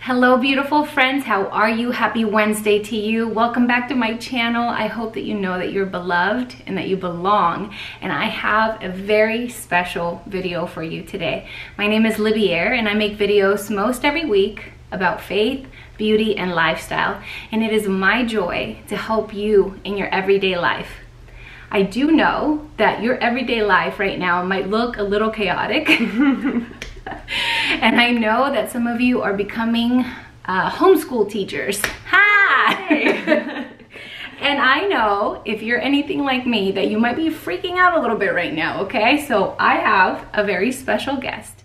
Hello beautiful friends, how are you? Happy Wednesday to you. Welcome back to my channel. I hope that you know that you're beloved and that you belong, and I have a very special video for you today. My name is Libier and I make videos most every week about faith, beauty, and lifestyle, and it is my joy to help you in your everyday life. I do know that your everyday life right now might look a little chaotic. And I know that some of you are becoming homeschool teachers. Hi! And I know if you're anything like me that you might be freaking out a little bit right now, okay? So I have a very special guest.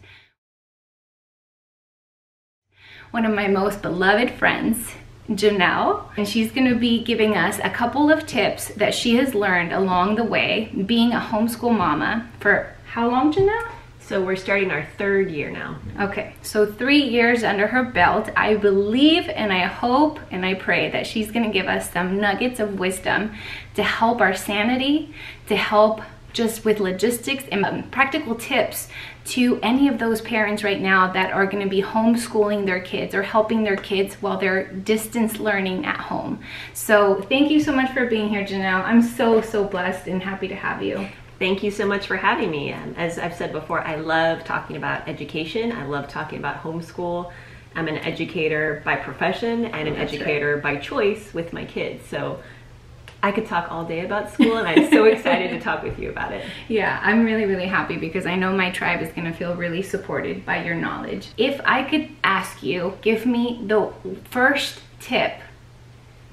One of my most beloved friends, Janelle, and she's going to be giving us a couple of tips that she has learned along the way being a homeschool mama for how long, Janelle? So we're starting our third year now. Okay, so 3 years under her belt. I believe and I hope and I pray that she's going to give us some nuggets of wisdom to help our sanity, to help just with logistics and practical tips to any of those parents right now that are going to be homeschooling their kids or helping their kids while they're distance learning at home. So thank you so much for being here, Janelle. I'm so blessed and happy to have you. Thank you so much for having me. As I've said before, I love talking about education. I love talking about homeschool. I'm an educator by profession and an educator by choice with my kids. So I could talk all day about school, and I'm so excited to talk with you about it. Yeah, I'm really happy because I know my tribe is going to feel really supported by your knowledge. If I could ask you, give me the first tip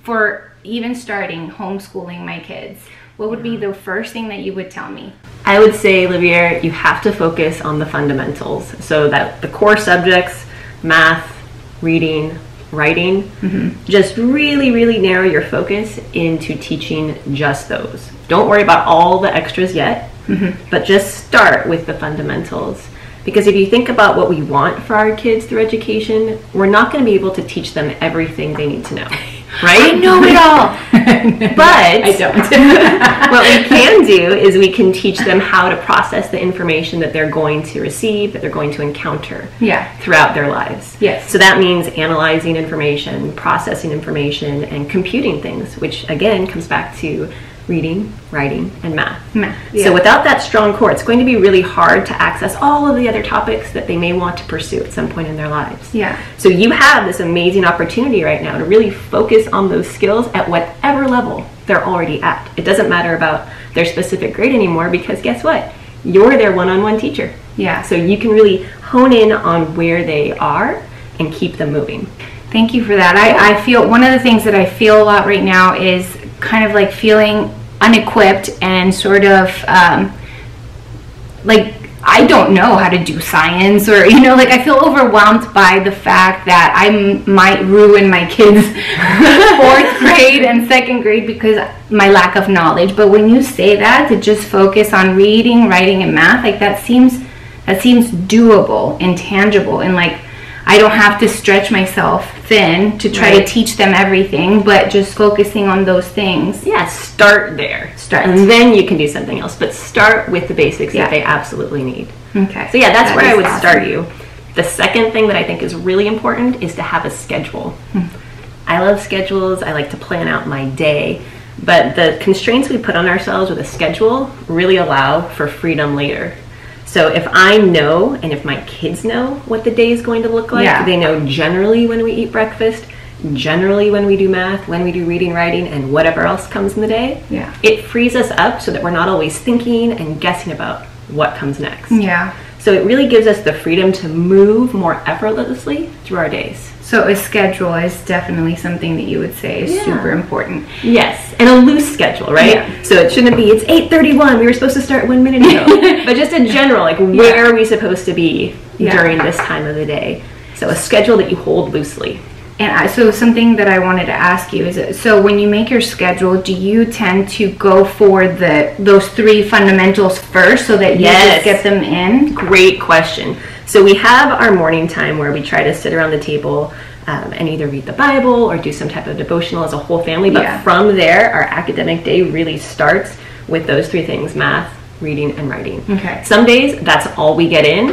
for even starting homeschooling my kids, what would be the first thing that you would tell me? I would say, Libier, you have to focus on the fundamentals. So that the core subjects, math, reading, writing, just really narrow your focus into teaching just those. Don't worry about all the extras yet, but just start with the fundamentals. Because if you think about what we want for our kids through education, we're not going to be able to teach them everything they need to know. Right? I know it all. But I don't. What we can do is we can teach them how to process the information that they're going to receive, that they're going to encounter throughout their lives. Yes. So that means analyzing information, processing information, and computing things, which again comes back to reading, writing, and math. So without that strong core, it's going to be really hard to access all of the other topics that they may want to pursue at some point in their lives. So you have this amazing opportunity right now to really focus on those skills at whatever level they're already at. It doesn't matter about their specific grade anymore, because guess what? You're their one-on-one teacher. So you can really hone in on where they are and keep them moving. Thank you for that. I feel one of the things that I feel a lot right now is kind of like feeling unequipped and sort of like I don't know how to do science, or like I feel overwhelmed by the fact that I might ruin my kids' 4th grade and 2nd grade because my lack of knowledge. But when you say that, to just focus on reading, writing, and math, like that seems doable and tangible, and like I don't have to stretch myself thin to try to teach them everything, but just focusing on those things. Start there. And then you can do something else, but start with the basics that they absolutely need. Okay. So that's where I would start you. The second thing that I think is really important is to have a schedule. I love schedules. I like to plan out my day, but the constraints we put on ourselves with a schedule really allow for freedom later. So if I know, and if my kids know what the day is going to look like, they know generally when we eat breakfast, generally when we do math, when we do reading, writing, and whatever else comes in the day, it frees us up so that we're not always thinking and guessing about what comes next. So it really gives us the freedom to move more effortlessly through our days. So a schedule is definitely something that you would say is super important. Yes, and a loose schedule, right? So it shouldn't be, it's 8:31, we were supposed to start 1 minute ago. But just in general, like where are we supposed to be during this time of the day? So a schedule that you hold loosely. And so something that I wanted to ask you is, so when you make your schedule, do you tend to go for those 3 fundamentals first so that you just get them in? Great question. So we have our morning time where we try to sit around the table and either read the Bible or do some type of devotional as a whole family. But from there, our academic day really starts with those 3 things: math, reading and writing. Okay. Some days that's all we get in,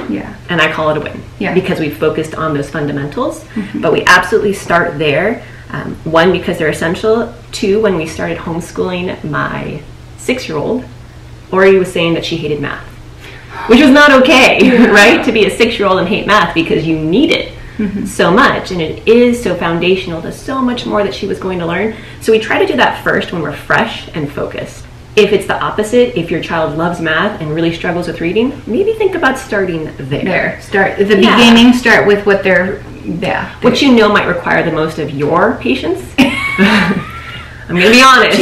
and I call it a win, because we focused on those fundamentals. But we absolutely start there. One, because they're essential. Two, when we started homeschooling my 6-year-old, Ori was saying that she hated math, which was not okay, right? To be a 6-year-old and hate math, because you need it so much, and it is so foundational to so much more that she was going to learn. So we try to do that first when we're fresh and focused. If it's the opposite, if your child loves math and really struggles with reading, maybe think about starting there. Start at the beginning, start with what they're, what you know might require the most of your patience. I'm going to be honest.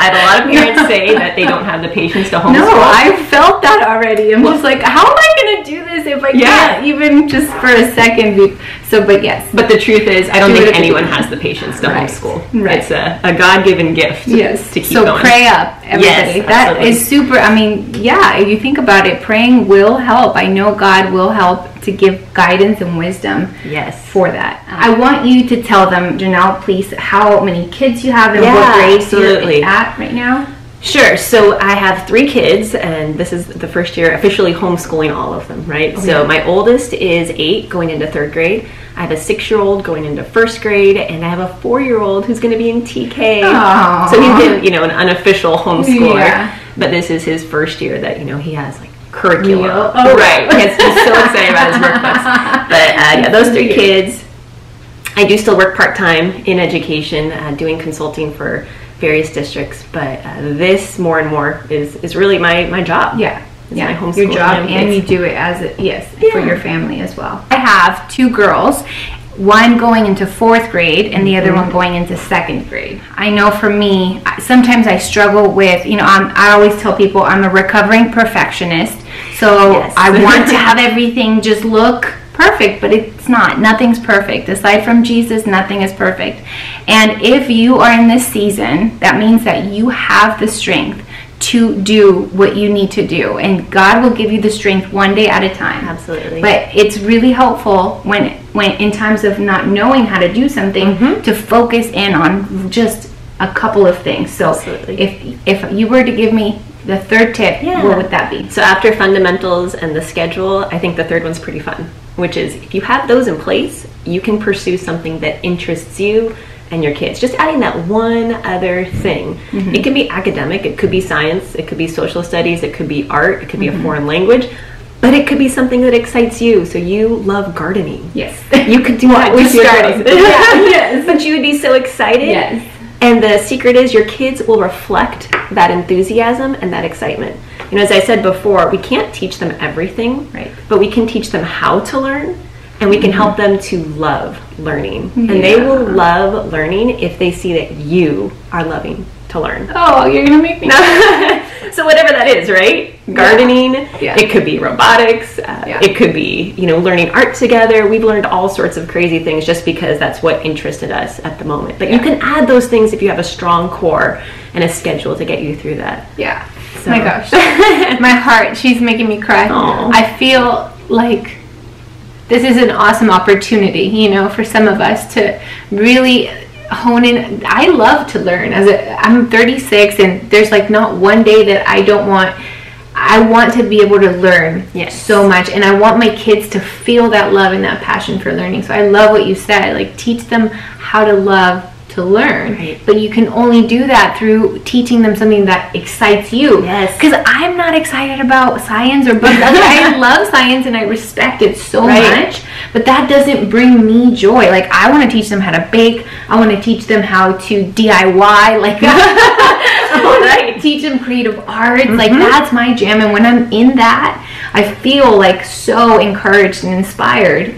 I have a lot of parents say that they don't have the patience to homeschool. No, I felt that already. I'm just like, how am I going to do this if I can't even just for a second? So, but yes. But the truth is, I don't think anyone has the patience to homeschool. It's a God-given gift to keep going. So pray up, everybody. Yes, that is super. I mean, if you think about it, praying will help. I know God will help to give guidance and wisdom for that. I want you to tell them, Janelle, please, how many kids you have and what grades you're at right now. Sure. So I have 3 kids, and this is the first year officially homeschooling all of them, right? So my oldest is 8, going into 3rd grade. I have a 6-year-old going into 1st grade, and I have a 4-year-old who's going to be in TK. Aww. So he's been, an unofficial homeschooler, but this is his first year that, he has like curriculum. Right. He's so excited about his workbooks. But those 3 kids. I do still work part-time in education, doing consulting for various districts, but this more and more is really my job. My homeschool, your job, and you do it as for your family as well. I have 2 girls, one going into 4th grade and the other one going into 2nd grade. I know for me, sometimes I struggle with, I always tell people I'm a recovering perfectionist, so I want to have everything just look perfect, but it's not. Nothing's perfect. Aside from Jesus, nothing is perfect. And if you are in this season, that means that you have the strength to do what you need to do, and God will give you the strength one day at a time. Absolutely. But it's really helpful when in times of not knowing how to do something to focus in on just a couple of things. So if you were to give me the 3rd tip, what would that be? So after fundamentals and the schedule, I think the 3rd one's pretty fun, which is if you have those in place, you can pursue something that interests you and your kids. Just adding that one other thing. It can be academic, it could be science, it could be social studies, it could be art, it could be a foreign language, but it could be something that excites you. So you love gardening. Yes. You could do that with your kids. But you would be so excited. And the secret is your kids will reflect that enthusiasm and that excitement. As I said before, we can't teach them everything, but we can teach them how to learn, and we can help them to love learning. And they will love learning if they see that you are loving to learn. Oh, you're going to make me So whatever that is, right? Gardening, it could be robotics, it could be, learning art together. We've learned all sorts of crazy things just because that's what interested us at the moment. But you can add those things if you have a strong core and a schedule to get you through that. So. My gosh. My heart, she's making me cry. Aww. I feel like this is an awesome opportunity, for some of us to really hone in. I love to learn. I'm 36, and there's like not one day that I want to be able to learn so much, and I want my kids to feel that love and that passion for learning. So I love what you said, like teach them how to love to learn, but you can only do that through teaching them something that excites you. Because I'm not excited about science or books. I love science and I respect it so much, but that doesn't bring me joy. Like I want to teach them how to bake. I want to teach them how to DIY. Like teach them creative arts. Like that's my jam. And when I'm in that, I feel like so encouraged and inspired,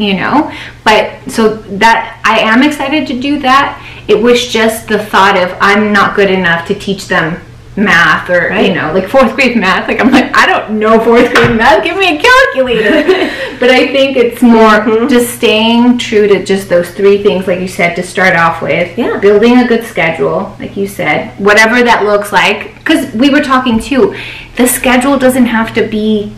But so that I am excited to do that. It was just the thought of I'm not good enough to teach them math or like 4th grade math. Like I'm like, I don't know 4th grade math. Give me a calculator. But I think it's more just staying true to just those 3 things, like you said, to start off with. Building a good schedule, like you said, whatever that looks like. Because we were talking too, the schedule doesn't have to be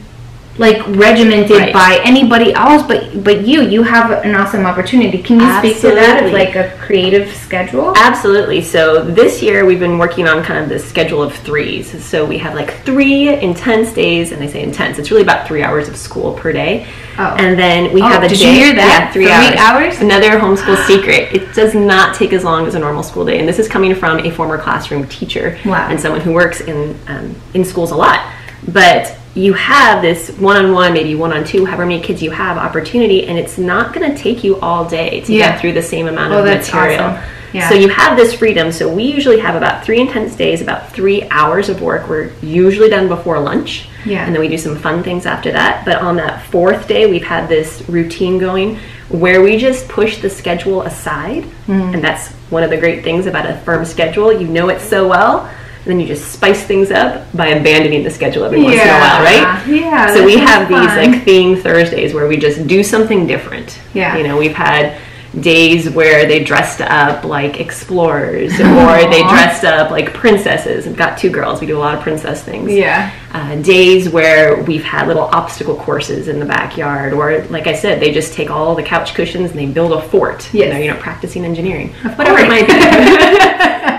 like regimented Right. by anybody else, but you have an awesome opportunity. Can you speak to that of like a creative schedule? Absolutely. So this year we've been working on kind of this schedule of 3s. So we have like 3 intense days, and I say intense, it's really about 3 hours of school per day. Oh. And then we have a did day. you hear that? Yeah, 3 hours. Another homeschool secret. It does not take as long as a normal school day. And this is coming from a former classroom teacher. Wow. And someone who works in schools a lot. But you have this one-on-one, maybe one-on-two, however many kids you have, opportunity, and it's not going to take you all day to get through the same amount of material. Awesome. Yeah. So you have this freedom. So we usually have about 3 intense days, about 3 hours of work. We're usually done before lunch. Yeah. And then we do some fun things after that. But on that 4th day, we've had this routine going where we just push the schedule aside. And that's one of the great things about a firm schedule. You know it so well. And then you just spice things up by abandoning the schedule every once in a while, right? Yeah. So we have these like theme Thursdays where we just do something different. Yeah. You know, we've had days where they dressed up like explorers, or they dressed up like princesses. I've got 2 girls. We do a lot of princess things. Yeah. Days where we've had little obstacle courses in the backyard, or like I said, they just take all the couch cushions and they build a fort. Yes. You know, practicing engineering. Whatever it might be.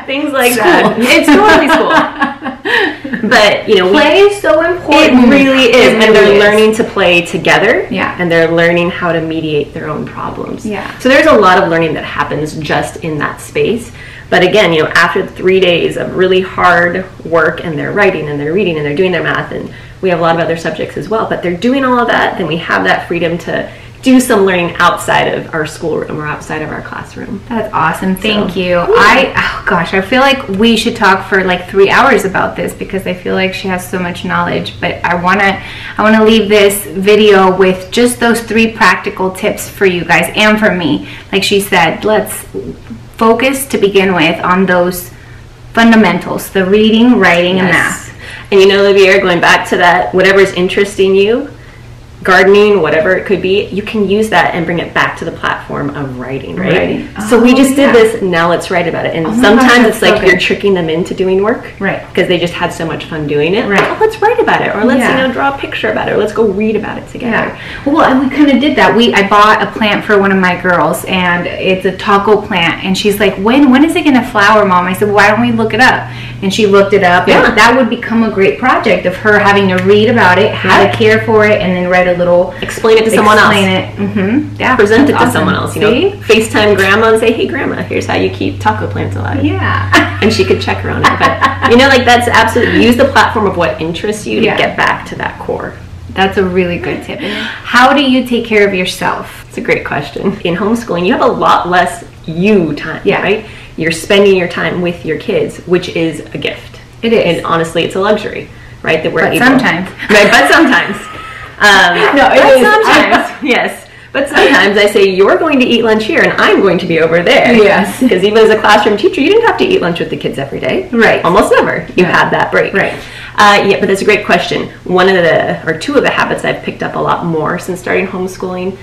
Things like that. It's totally cool. But, you know, Play is so important. it really is. It And they're really is. learning to play together. Yeah. And they're learning how to mediate their own problems. Yeah. So there's a lot of learning that happens just in that space. But again, you know, after 3 days of really hard work, and they're writing and they're reading and they're doing their math, and we have a lot of other subjects as well, but they're doing all of that, then we have that freedom to do some learning outside of our schoolroom or outside of our classroom. That's awesome. Thank you. I feel like we should talk for like 3 hours about this, because I feel like she has so much knowledge, but I want to leave this video with just those 3 practical tips for you guys and for me. Like she said, let's focus to begin with on those fundamentals, the reading, writing, and math. And you know, Olivia, going back to that, whatever's interesting you, gardening, whatever it could be, you can use that and bring it back to the platform of writing, right? So we just did this, now let's write about it. And sometimes it's like you're tricking them into doing work, right? Because they just had so much fun doing it. Right. Oh, let's write about it, or let's you know, draw a picture about it, or let's go read about it together. Yeah. Well, we kind of did that. I bought a plant for one of my girls, and it's a taco plant, and she's like, when is it going to flower, Mom? I said, well, why don't we look it up? And she looked it up, and that would become a great project of her having to read about it, how to care for it, and then write a little, explain it to someone else. Yeah, present it to someone else. You know, FaceTime grandma and say, "Hey, grandma, here's how you keep taco plants alive." Yeah, and she could check her on it. But you know, like that's absolutely, use the platform of what interests you to get back to that core. That's a really good tip. How do you take care of yourself? It's a great question. In homeschooling, you have a lot less you time. Yeah, right. You're spending your time with your kids, which is a gift. It is, and honestly, it's a luxury, right? That we're able. Sometimes, right? But sometimes. No, it is sometimes. Yes, but sometimes I say, you're going to eat lunch here and I'm going to be over there. Yes. Because even as a classroom teacher, you didn't have to eat lunch with the kids every day. Right. Almost never. You had that break. Right. Yeah, but that's a great question. One of the, or 2 of the habits I've picked up a lot more since starting homeschooling,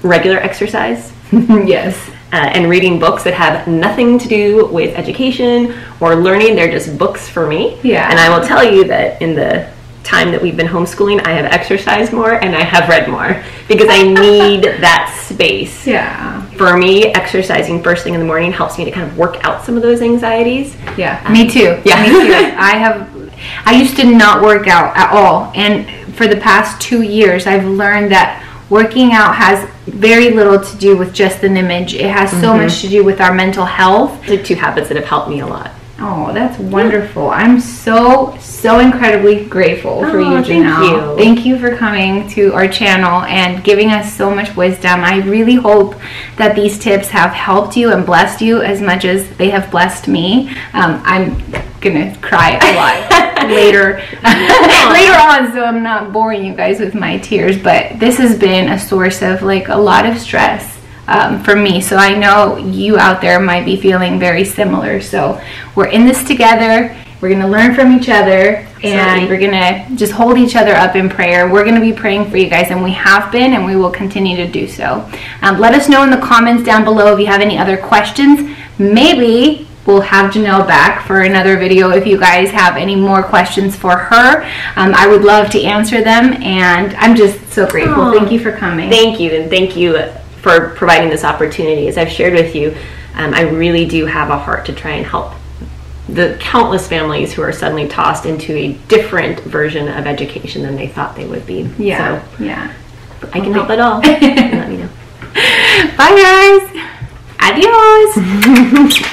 regular exercise. Yes. And reading books that have nothing to do with education or learning. They're just books for me. Yeah. And I will tell you that in the time that we've been homeschooling, I have exercised more and I have read more, because I need that space. Yeah. For me, exercising first thing in the morning helps me to kind of work out some of those anxieties. Yeah. Me too. Yeah. Me too. I used to not work out at all, and for the past 2 years I've learned that working out has very little to do with just an image. It has so much to do with our mental health. The 2 habits that have helped me a lot. Oh, that's wonderful. I'm so incredibly grateful for you, Janelle. Thank you for coming to our channel and giving us so much wisdom. I really hope that these tips have helped you and blessed you as much as they have blessed me. I'm gonna cry a lot later on, so I'm not boring you guys with my tears, but this has been a source of like a lot of stress for me, so I know you out there might be feeling very similar. So we're in this together. We're going to learn from each other, and we're going to just hold each other up in prayer. We're going to be praying for you guys, and we have been, and we will continue to do so. Let us know in the comments down below if you have any other questions. Maybe we'll have Janelle back for another video if you guys have any more questions for her. I would love to answer them, and I'm just so grateful. Thank you for coming. Thank you, and thank you for providing this opportunity. As I've shared with you, I really do have a heart to try and help the countless families who are suddenly tossed into a different version of education than they thought they would be. Yeah, so, yeah. I can help at all. Let me know. Bye, guys. Adios.